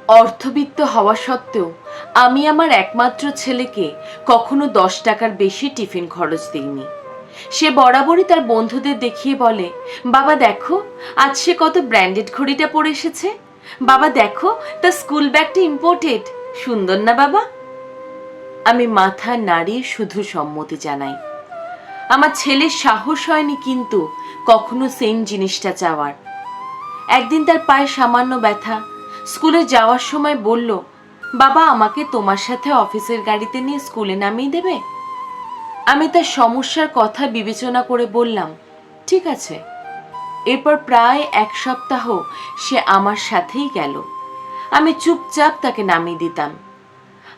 অর্থবিত্ত হওয়া সত্ত্বেও আমি আমার একমাত্র ছেলেকে কখনো 10 টাকার বেশি টিফিন খরচ দিইনি। সে বরাবরই তার বন্ধুদের দেখিয়ে বলে, বাবা দেখো, আজ সে কত ব্র্যান্ডেড ঘড়িটা পরে এসেছে, বাবা দেখো তার স্কুল ব্যাগটা ইম্পোর্টেড, সুন্দর না বাবা? আমি মাথা নাড়িয়ে শুধু সম্মতি জানাই। আমার ছেলের সাহস হয়নি কিন্তু কখনো সেম জিনিসটা চাওয়ার। একদিন তার পায়ে সামান্য ব্যথা, স্কুলে যাওয়ার সময় বলল, বাবা আমাকে তোমার সাথে অফিসের গাড়িতে নিয়ে স্কুলে নামিয়ে দেবে? আমি তার সমস্যার কথা বিবেচনা করে বললাম, ঠিক আছে। এরপর প্রায় 1 সপ্তাহ সে আমার সাথেই গেল। আমি চুপচাপ তাকে নামিয়ে দিতাম।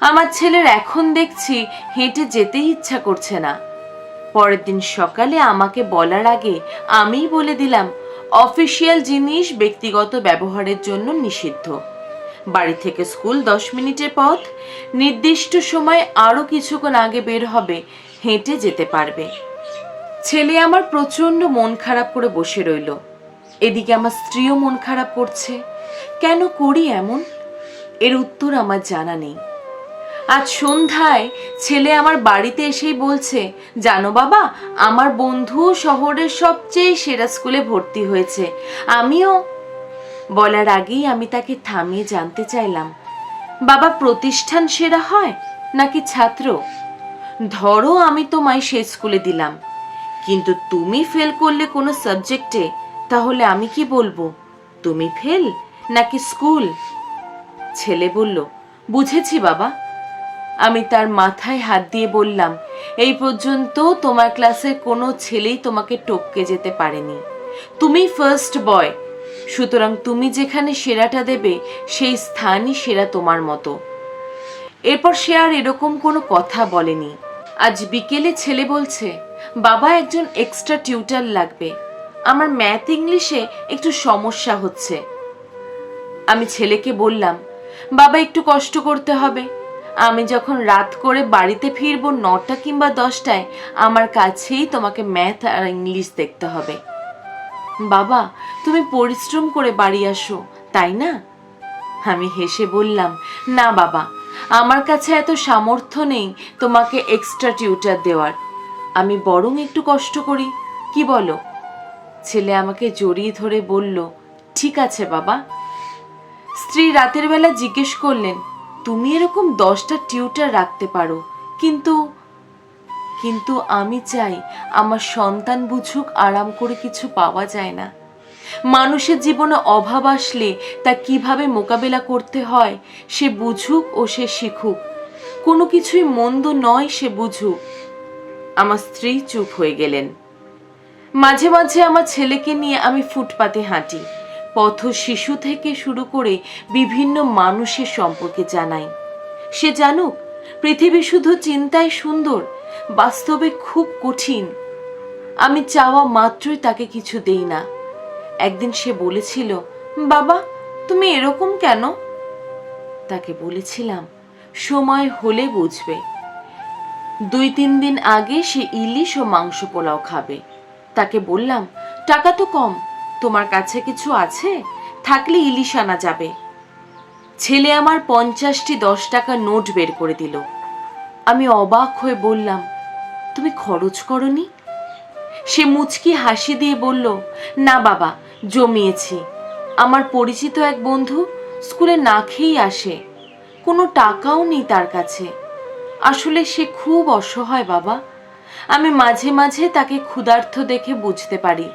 আমার ছেলের এখন দেখছি হেঁটে যেতেই ইচ্ছা করছে না। পরের দিন সকালে আমাকে বলার আগে আমিই বলে দিলাম, অফিসিয়াল জিনিস ব্যক্তিগত ব্যবহারের জন্য নিষিদ্ধ। বাড়ি থেকে স্কুল 10 মিনিটের পথ, নির্দিষ্ট সময় আরও কিছুক্ষণ আগে বের হবে, হেঁটে যেতে পারবে। ছেলে আমার প্রচণ্ড মন খারাপ করে বসে রইল। এদিকে আমার স্ত্রীও মন খারাপ করছে। কেন করি এমন? এর উত্তর আমার জানা নেই। আজ সন্ধ্যায় ছেলে আমার বাড়িতে এসেই বলছে, জানো বাবা, আমার বন্ধু শহরের সবচেয়ে সেরা স্কুলে ভর্তি হয়েছে, আমিও। বলার আগেই আমি তাকে থামিয়ে জানতে চাইলাম, বাবা প্রতিষ্ঠান সেরা হয় নাকি ছাত্র? ধরো আমি তোমায় সে স্কুলে দিলাম, কিন্তু তুমি ফেল করলে কোনো সাবজেক্টে, তাহলে আমি কি বলবো, তুমি ফেল নাকি স্কুল? ছেলে বলল, বুঝেছি বাবা। আমি তার মাথায় হাত দিয়ে বললাম, এই পর্যন্ত তোমার ক্লাসের কোনো ছেলেই তোমাকে টপকে যেতে পারেনি। তুমি ফার্স্ট বয়, সুতরাং তুমি যেখানে সেরাটা দেবে সেই স্থানই সেরা তোমার মতো। এরপর সে আর এরকম কোনো কথা বলেনি। আজ বিকেলে ছেলে বলছে, বাবা একজন এক্সট্রা টিউটার লাগবে, আমার ম্যাথ ইংলিশে একটু সমস্যা হচ্ছে। আমি ছেলেকে বললাম, বাবা একটু কষ্ট করতে হবে, আমি যখন রাত করে বাড়িতে ফিরবো 9টা কিংবা 10টায়, আমার কাছেই তোমাকে ম্যাথ আর ইংলিশ দেখতে হবে। বাবা তুমি পরিশ্রম করে বাড়ি আসো, তাই না? আমি হেসে বললাম, না বাবা, আমার কাছে এত সামর্থ্য নেই তোমাকে এক্সট্রা টিউটার দেওয়ার, আমি বরং একটু কষ্ট করি, কি বলো? ছেলে আমাকে জড়িয়ে ধরে বলল, ঠিক আছে বাবা। স্ত্রী রাতের বেলা জিজ্ঞেস করলেন, তুমি এরকম 10টা টিউটার রাখতে পারো, কিন্তু কিন্তু আমি চাই আমার সন্তান বুঝুক আরাম করে কিছু পাওয়া যায় না। মানুষের জীবনে অভাব আসলে তা কিভাবে মোকাবেলা করতে হয় সে বুঝুক ও সে শিখুক, কোনো কিছুই মন্দ নয় সে বুঝুক। আমার স্ত্রী চুপ হয়ে গেলেন। মাঝে মাঝে আমার ছেলেকে নিয়ে আমি ফুটপাতে হাঁটি, পথ শিশু থেকে শুরু করে বিভিন্ন মানুষের সম্পর্কে জানাই। সে জানুক পৃথিবী শুধু চিন্তায় সুন্দর, বাস্তবে খুব কঠিন। আমি চাওয়া মাত্রই তাকে কিছু দেই না। একদিন সে বলেছিল, বাবা তুমি এরকম কেন? তাকে বলেছিলাম, সময় হলে বুঝবে। 2-3 দিন আগে সে ইলিশ ও মাংস পোলাও খাবে। তাকে বললাম, টাকা তো কম, তোমার কাছে কিছু আছে? থাকলে ইলিশ আনা যাবে। ছেলে আমার 50টি 10 টাকার নোট বের করে দিল। আমি অবাক হয়ে বললাম, তুমি খরচ করনি? সে মুচকি হাসি দিয়ে বলল, না বাবা, জমিয়েছি। আমার পরিচিত এক বন্ধু স্কুলে না খেয়েই আসে, কোনো টাকাও নেই তার কাছে। আসলে সে খুব অসহায় বাবা। আমি মাঝে মাঝে তাকে ক্ষুধার্ত দেখে বুঝতে পারি,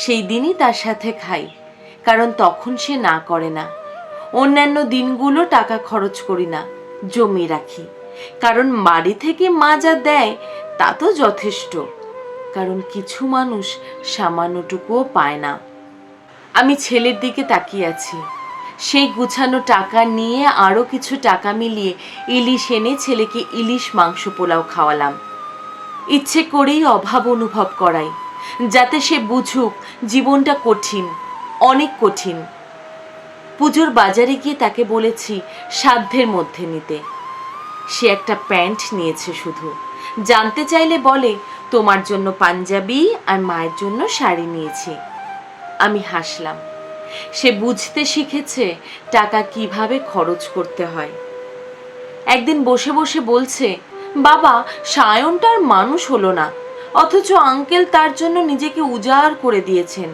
সেই দিনই তার সাথে খাই, কারণ তখন সে না করে না। অন্যান্য দিনগুলো টাকা খরচ করি না, জমিয়ে রাখি, কারণ বাড়ি থেকে মা যা দেয় তা তো যথেষ্ট, কারণ কিছু মানুষ সামান্যটুকুও পায় না। আমি ছেলের দিকে তাকিয়ে আছি। সেই গুছানো টাকা নিয়ে আরও কিছু টাকা মিলিয়ে ইলিশ এনে ছেলেকে ইলিশ মাংস পোলাও খাওয়ালাম। ইচ্ছে করেই অভাব অনুভব করাই, যাতে সে বুঝুক জীবনটা কঠিন, অনেক কঠিন। পুজোর বাজারে গিয়ে তাকে বলেছি সাধ্যের মধ্যে নিতে। সে একটা প্যান্ট নিয়েছে শুধু। জানতে চাইলে বলে, তোমার জন্য পাঞ্জাবি আর মায়ের জন্য শাড়ি নিয়েছি। আমি হাসলাম। সে বুঝতে শিখেছে টাকা কিভাবে খরচ করতে হয়। একদিন বসে বসে বলছে, বাবা, সায়নটা আর মানুষ হলো না, অথচ আঙ্কেল তার জন্য নিজেকে উজাড় করে দিয়েছেন।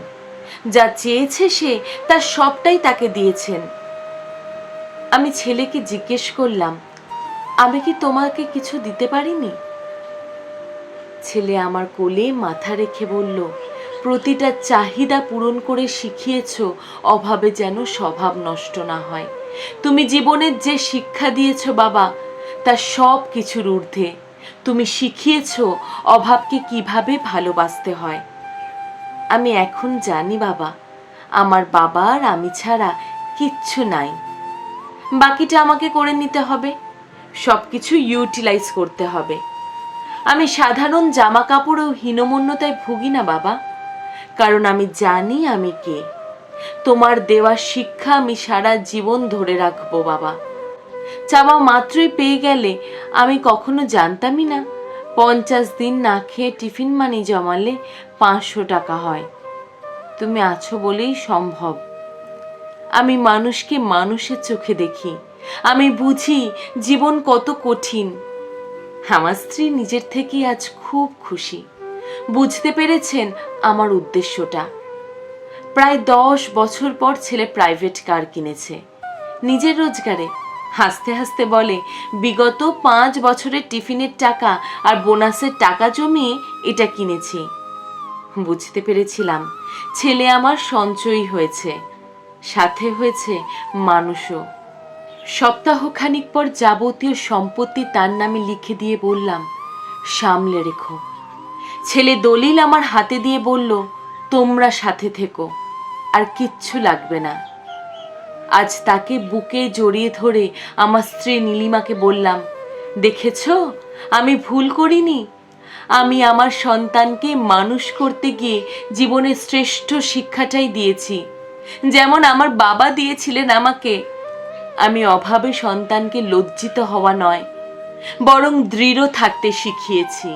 যা চেয়েছে সে তার সবটাই তাকে দিয়েছেন। আমি ছেলেকে জিজ্ঞেস করলাম, আমি কি তোমাকে কিছু দিতে পারিনি? ছেলে আমার কোলে মাথা রেখে বলল, প্রতিটা চাহিদা পূরণ করে শিখিয়েছ অভাবে যেন স্বভাব নষ্ট না হয়। তুমি জীবনের যে শিক্ষা দিয়েছ বাবা, তা সব কিছুর ঊর্ধ্বে। তুমি শিখিয়েছ অভাবকে কিভাবে ভালোবাসতে হয়। আমি এখন জানি বাবা, আমার বাবা আর আমি ছাড়া কিচ্ছু নাই। বাকিটা আমাকে করে নিতে হবে, সব কিছু ইউটিলাইজ করতে হবে। আমি সাধারণ জামা কাপড়েও হীনমন্যতায় ভুগি না বাবা, কারণ আমি জানি আমি কে। তোমার দেওয়া শিক্ষা আমি সারা জীবন ধরে রাখবো বাবা। চাওয়া মাত্রই পেয়ে গেলে আমি কখনো জানতামই না 50 দিন না খেয়ে টিফিন মানি জমালে 500 টাকা হয়। তুমি আছো বলেই সম্ভব। আমি মানুষকে মানুষের চোখে দেখি, আমি বুঝি জীবন কত কঠিন। আমার স্ত্রী নিজের থেকেই আজ খুব খুশি, বুঝতে পেরেছেন আমার উদ্দেশ্যটা। প্রায় 10 বছর পর ছেলে প্রাইভেট কার কিনেছে নিজের রোজগারে। হাসতে হাসতে বলে, বিগত 5 বছরের টিফিনের টাকা আর বোনাসের টাকা জমিয়ে এটা কিনেছি। বুঝতে পেরেছিলাম ছেলে আমার সঞ্চয়ী হয়েছে, সাথে হয়েছে মানুষও। সপ্তাহখানিক পর যাবতীয় সম্পত্তি তার নামে লিখে দিয়ে বললাম, সামলে রেখো। ছেলে দলিল আমার হাতে দিয়ে বলল, তোমরা সাথে থেকো, আর কিচ্ছু লাগবে না। আজ তাকে বুকে জড়িয়ে ধরে আমার স্ত্রী নীলিমাকে বললাম, দেখেছ, আমি ভুল করিনি। আমি আমার সন্তানকে মানুষ করতে গিয়ে জীবনের শ্রেষ্ঠ শিক্ষাটাই দিয়েছি, যেমন আমার বাবা দিয়েছিলেন আমাকে। আমি অভাবে সন্তানকে লজ্জিত হওয়া নয়, বরং দৃঢ় থাকতে শিখিয়েছি।